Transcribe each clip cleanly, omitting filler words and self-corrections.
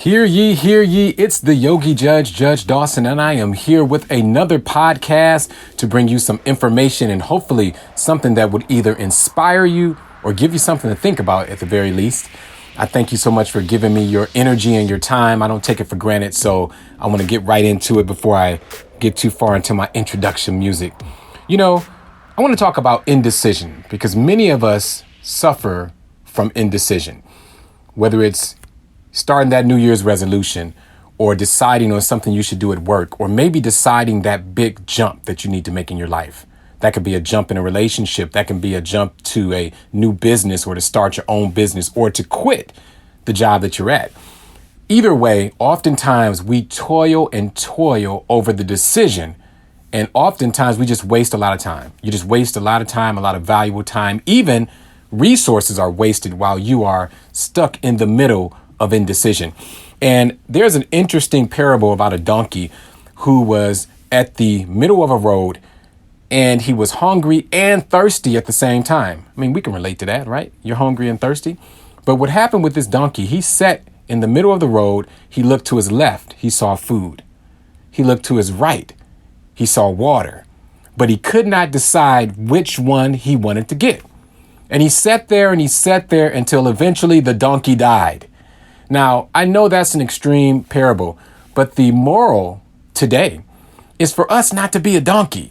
Hear ye, it's the Yogi Judge, Judge Dawson, and I am here with another podcast to bring you some information and hopefully something that would either inspire you or give you something to think about at the very least. I thank you so much for giving me your energy and your time. I don't take it for granted, so I want to get right into it before I get too far into my introduction music. You know, I want to talk about indecision because many of us suffer from indecision, whether it's starting that New Year's resolution or deciding on something you should do at work, or maybe deciding that big jump that you need to make in your life. That could be a jump in a relationship. That can be a jump to a new business or to start your own business or to quit the job that you're at. Either way, oftentimes we toil and toil over the decision. And oftentimes we just waste a lot of time. You just waste a lot of time, a lot of valuable time. Even resources are wasted while you are stuck in the middle of indecision. And there's an interesting parable about a donkey who was at the middle of a road and he was hungry and thirsty at the same time. I mean, we can relate to that, right? You're hungry and thirsty. But what happened with this donkey, he sat in the middle of the road. He looked to his left. He saw food. He looked to his right. He saw water. But he could not decide which one he wanted to get. And he sat there until eventually the donkey died. Now, I know that's an extreme parable, but the moral today is for us not to be a donkey.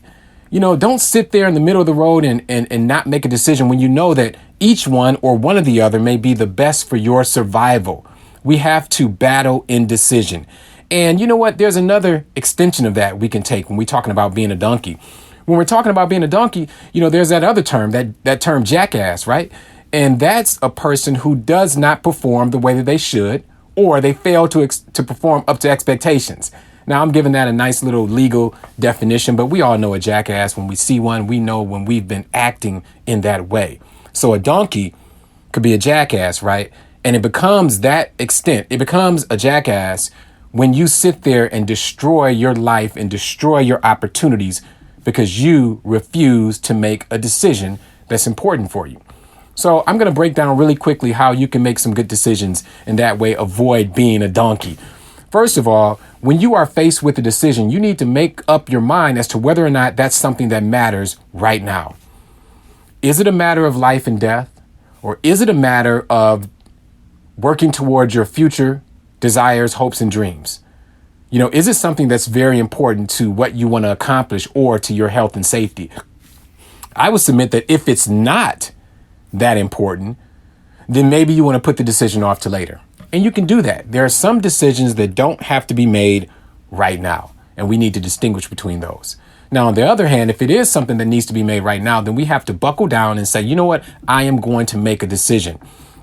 You know, don't sit there in the middle of the road and not make a decision when you know that each one or one or the other may be the best for your survival. We have to battle indecision. And you know what? There's another extension of that we can take when we're talking about being a donkey. When we're talking about being a donkey, you know, there's that other term, that term jackass, right? And that's a person who does not perform the way that they should, or they fail to perform up to expectations. Now, I'm giving that a nice little legal definition, but we all know a jackass. When we see one, we know when we've been acting in that way. So a donkey could be a jackass, right? And it becomes that extent. It becomes a jackass when you sit there and destroy your life and destroy your opportunities because you refuse to make a decision that's important for you. So I'm going to break down really quickly how you can make some good decisions and that way avoid being a donkey. First of all, when you are faced with a decision, you need to make up your mind as to whether or not that's something that matters right now. Is it a matter of life and death? Or is it a matter of working towards your future desires, hopes, and dreams? You know, is it something that's very important to what you want to accomplish or to your health and safety? I would submit that if it's not that important, then maybe you want to put the decision off to later. And you can do that. There are some decisions that don't have to be made right now, and we need to distinguish between those. Now, on the other hand, if it is something that needs to be made right now, then we have to buckle down and say, you know what, I am going to make a decision.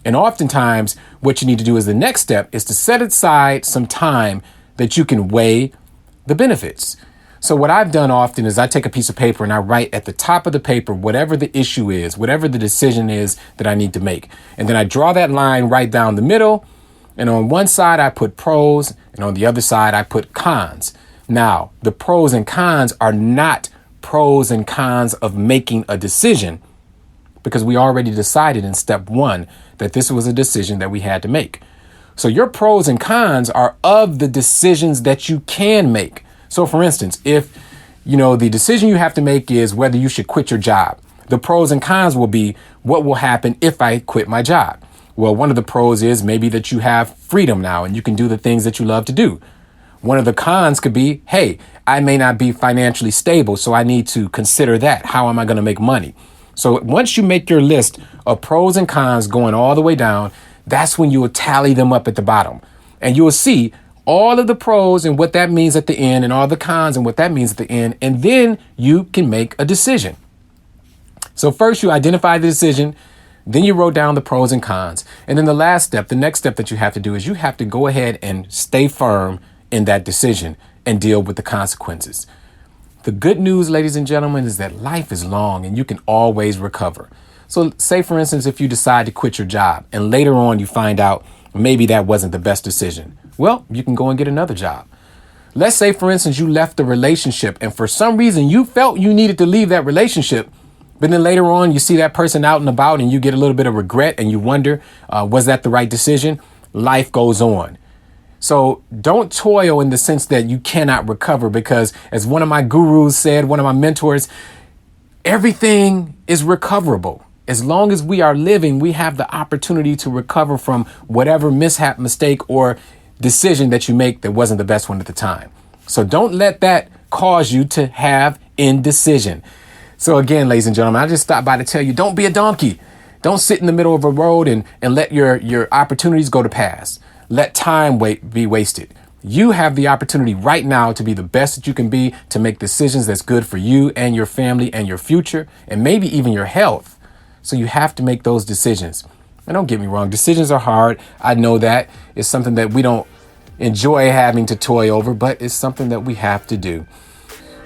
And oftentimes what you need to do as the next step is to set aside some time that you can weigh the benefits. So what I've done often is I take a piece of paper and I write at the top of the paper whatever the issue is, whatever the decision is that I need to make. And then I draw that line right down the middle. And on one side, I put pros, and on the other side, I put cons. Now, the pros and cons are not pros and cons of making a decision, because we already decided in step one that this was a decision that we had to make. So your pros and cons are of the decisions that you can make. So for instance, if, you know, the decision you have to make is whether you should quit your job, the pros and cons will be what will happen if I quit my job. Well, one of the pros is maybe that you have freedom now and you can do the things that you love to do. One of the cons could be, hey, I may not be financially stable, so I need to consider that. How am I going to make money? So once you make your list of pros and cons going all the way down, that's when you will tally them up at the bottom. And you will see all of the pros and what that means at the end and all the cons and what that means at the end. And then you can make a decision. So first you identify the decision, then you wrote down the pros and cons. And then the last step, the next step that you have to do is you have to go ahead and stay firm in that decision and deal with the consequences. The good news, ladies and gentlemen, is that life is long and you can always recover. So say, for instance, if you decide to quit your job and later on you find out maybe that wasn't the best decision. Well, you can go and get another job. Let's say, for instance, you left the relationship and for some reason you felt you needed to leave that relationship. But then later on, you see that person out and about and you get a little bit of regret and you wonder, was that the right decision? Life goes on. So don't toil in the sense that you cannot recover, because as one of my gurus said, one of my mentors, everything is recoverable. As long as we are living, we have the opportunity to recover from whatever mishap, mistake, or decision that you make that wasn't the best one at the time. So don't let that cause you to have indecision. So again, ladies and gentlemen, I just stopped by to tell you, don't be a donkey. Don't sit in the middle of a road and let your opportunities go to pass. Let time be wasted. You have the opportunity right now to be the best that you can be, to make decisions that's good for you and your family and your future, and maybe even your health. So you have to make those decisions. And don't get me wrong, decisions are hard. I know that. It's something that we don't enjoy having to toy over, but it's something that we have to do.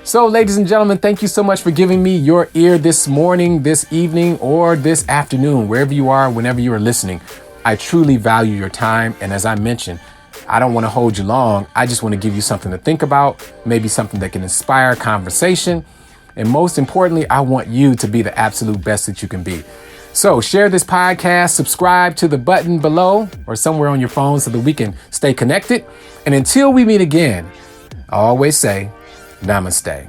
So, ladies and gentlemen, thank you so much for giving me your ear this morning, this evening, or this afternoon, wherever you are, whenever you are listening. I truly value your time. And as I mentioned, I don't want to hold you long. I just want to give you something to think about, maybe something that can inspire conversation. And most importantly, I want you to be the absolute best that you can be. So share this podcast, subscribe to the button below or somewhere on your phone so that we can stay connected. And until we meet again, I always say, Namaste.